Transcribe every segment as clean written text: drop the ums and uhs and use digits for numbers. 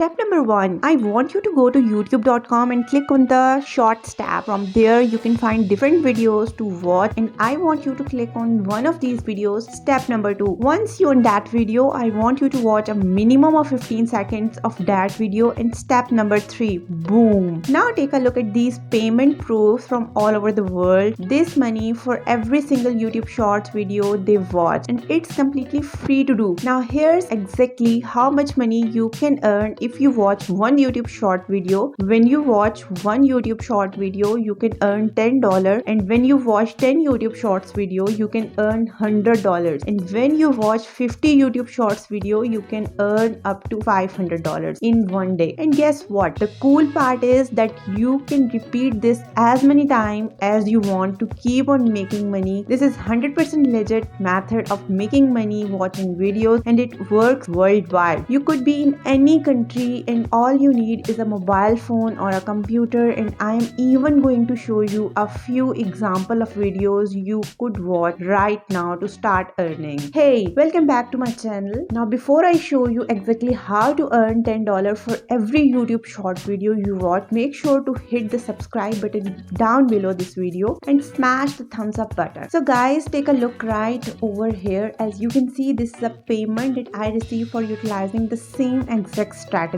Step number one, I want you to go to youtube.com and click on the shorts tab. From there, you can find different videos to watch, and I want you to click on one of these videos. Step number two, once you're in that video, I want you to watch a minimum of 15 seconds of that video. And step number three, boom. Now take a look at these payment proofs from all over the world. This money for every single YouTube shorts video they watch, and it's completely free to do. Now here's exactly how much money you can earn if you watch one YouTube short video. When you watch one YouTube short video, you can earn $10, and when you watch 10 YouTube shorts video, you can earn $100, and when you watch 50 YouTube shorts video, you can earn up to $500 in one day. And guess what? The cool part is that you can repeat this as many times as you want to keep on making money. This is 100% legit method of making money watching videos, and it works worldwide. You could be in any country, and all you need is a mobile phone or a computer, and I am even going to show you a few example of videos you could watch right now to start earning. Hey, welcome back to my channel. Now before I show you exactly how to earn $10 for every YouTube short video you watch, make sure to hit the subscribe button down below this video and smash the thumbs up button. So guys, take a look right over here. As you can see, this is a payment that I received for utilizing the same exact strategy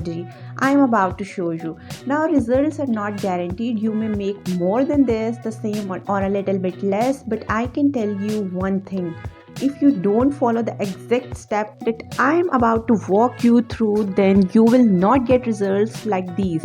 I am about to show you. Now results are not guaranteed. You may make more than this, the same, or a little bit less, but I can tell you one thing. If you don't follow the exact step that I am about to walk you through, then you will not get results like these.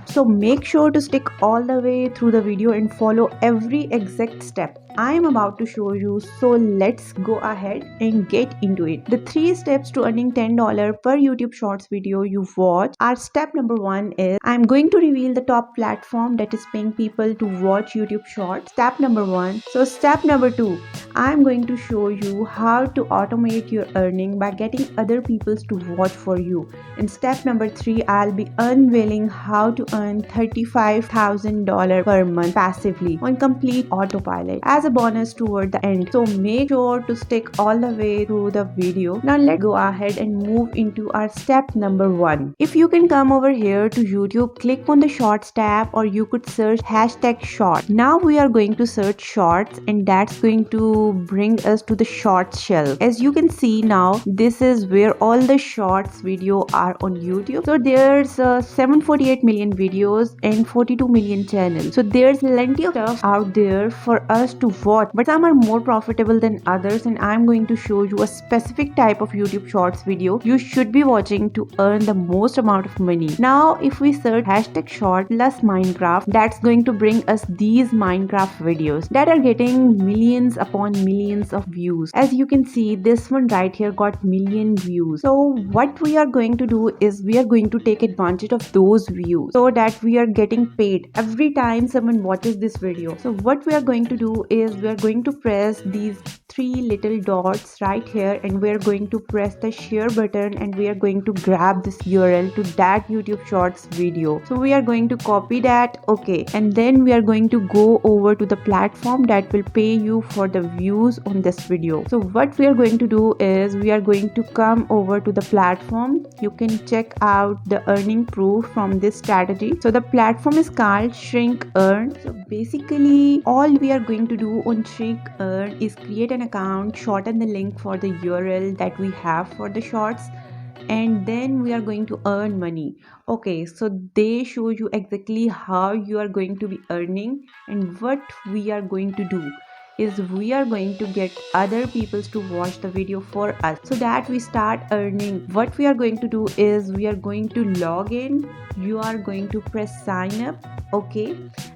So make sure to stick all the way through the video and follow every exact step I am about to show you. So let's go ahead and get into it. The 3 steps to earning $10 per YouTube shorts video you watch are: step number 1 is I'm going to reveal the top platform that is paying people to watch YouTube shorts. Step number 1. So step number 2, I'm going to show you how to automate your earning by getting other people to watch for you. And step number 3, I'll be unveiling how to earn $35,000 per month passively on complete autopilot as a bonus toward the end. So make sure to stick all the way through the video. Now let's go ahead and move into our step number 1. If you can come over here to YouTube, click on the shorts tab, or you could search hashtag short. Now we are going to search shorts, and that's going to bring us to the shorts shelf. As you can see now, this is where all the shorts video are on YouTube. So there's 748 million videos and 42 million channels. So there's plenty of stuff out there for us to watch, but some are more profitable than others, and I'm going to show you a specific type of YouTube shorts video you should be watching to earn the most amount of money. Now if we search hashtag short plus Minecraft, that's going to bring us these Minecraft videos that are getting millions upon millions of views. As you can see, this one right here got million views. So what we are going to do is we are going to take advantage of those views so that we are getting paid every time someone watches this video. So what we are going to do is we are going to press these 3 little dots right here, and we are going to press the share button, and we are going to grab this URL to that YouTube shorts video. So we are going to copy that, okay, and then we are going to go over to the platform that will pay you for the views on this video. So what we are going to do is we are going to come over to the platform. You can check out the earning proof from this strategy. So the platform is called Shrink Earn. So basically all we are going to do on Shrink Earn is create an account, shorten the link for the URL that we have for the shorts, and then we are going to earn money. Okay, so they show you exactly how you are going to be earning, and what we are going to do is we are going to get other people to watch the video for us so that we start earning. What we are going to do is we are going to log in. You are going to press sign up, okay,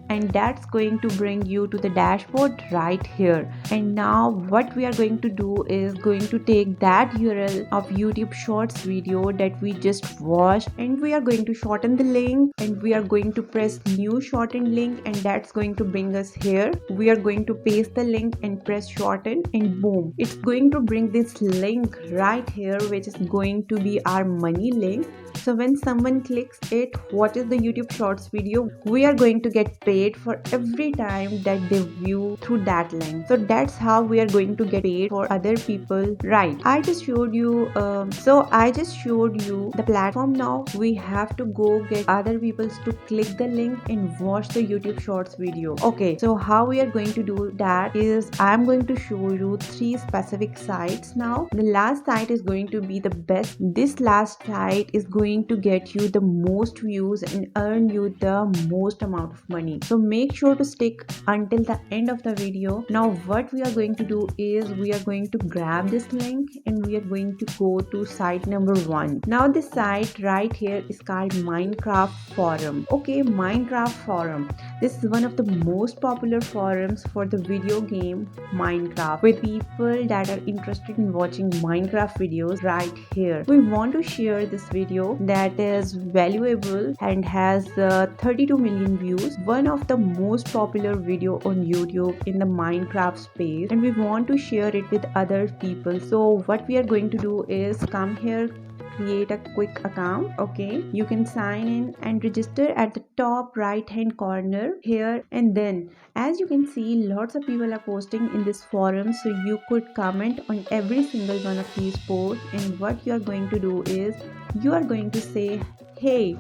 and that's going to bring you to the dashboard right here. And now what we are going to do is going to take that URL of YouTube shorts video that we just watched, and we are going to shorten the link, and we are going to press new shortened link, and that's going to bring us here. We are going to paste the link and press shorten, and boom, it's going to bring this link right here, which is going to be our money link. So when someone clicks it, what is the YouTube shorts video, we are going to get paid paid for every time that they view through that link. So that's how we are going to get paid for other people, right? I just showed you the platform. Now we have to go get other people to click the link and watch the YouTube Shorts video. Okay, so how we are going to do that is I'm going to show you 3 specific sites. Now the last site is going to be the best. This last site is going to get you the most views and earn you the most amount of money. So make sure to stick until the end of the video. Now what we are going to do is we are going to grab this link and we are going to go to site number 1. Now this site right here is called Minecraft Forum. Okay, Minecraft Forum. This is one of the most popular forums for the video game Minecraft, with people that are interested in watching Minecraft videos right here. We want to share this video that is valuable and has 32 million views, one of the most popular video on YouTube in the Minecraft space, and we want to share it with other people. So what we are going to do is come here, create a quick account. Okay, you can sign in and register at the top right hand corner here, and then as you can see lots of people are posting in this forum, so you could comment on every single one of these posts. And what you are going to do is you are going to say, hey,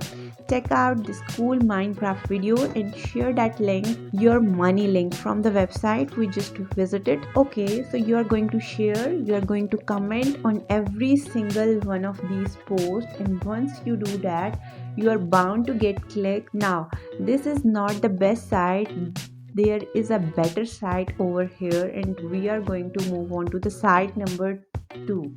check out this cool Minecraft video, and share that link, your money link from the website we just visited. Okay, so you are going to share, you are going to comment on every single one of these posts, and once you do that you are bound to get clicked. Now this is not the best site, there is a better site over here, and we are going to move on to the site number 2,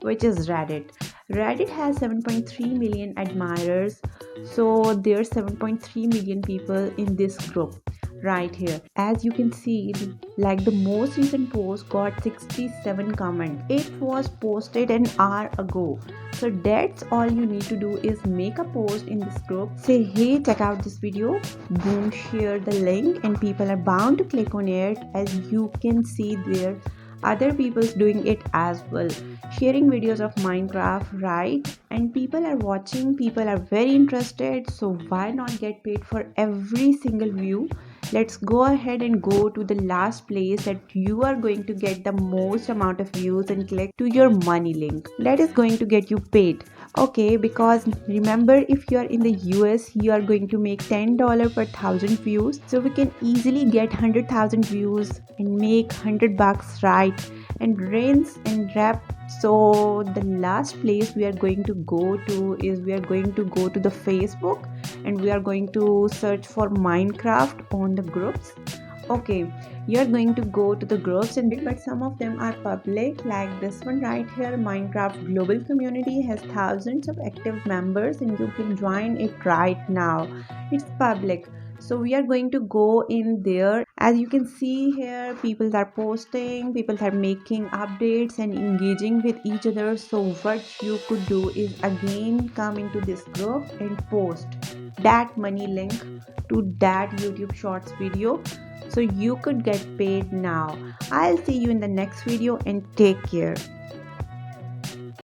which is Reddit. Reddit has 7.3 million admirers, so there's 7.3 million people in this group right here. As you can see, like the most recent post got 67 comments. It was posted an hour ago. So that's all you need to do is make a post in this group, say hey, check out this video, boom, share the link, and people are bound to click on it. As you can see there, other people's doing it as well, sharing videos of Minecraft, right? And people are watching, people are very interested, so why not get paid for every single view? Let's go ahead and go to the last place that you are going to get the most amount of views and click to your money link. That is going to get you paid. Okay, because remember, if you are in the US, you are going to make $10 per 1,000 views. So we can easily get 100,000 views and make $100, right? And rinse and wrap. So the last place we are going to go to is we are going to go to the Facebook, and we are going to search for Minecraft on the groups. Okay, you're going to go to the groups, but some of them are public, like this one right here. Minecraft Global Community has thousands of active members, and you can join it right now. It's public, so we are going to go in there. As you can see here, people are posting, people are making updates and engaging with each other. So what you could do is again come into this group and post that money link to that YouTube Shorts video, so you could get paid now. I'll see you in the next video, and take care.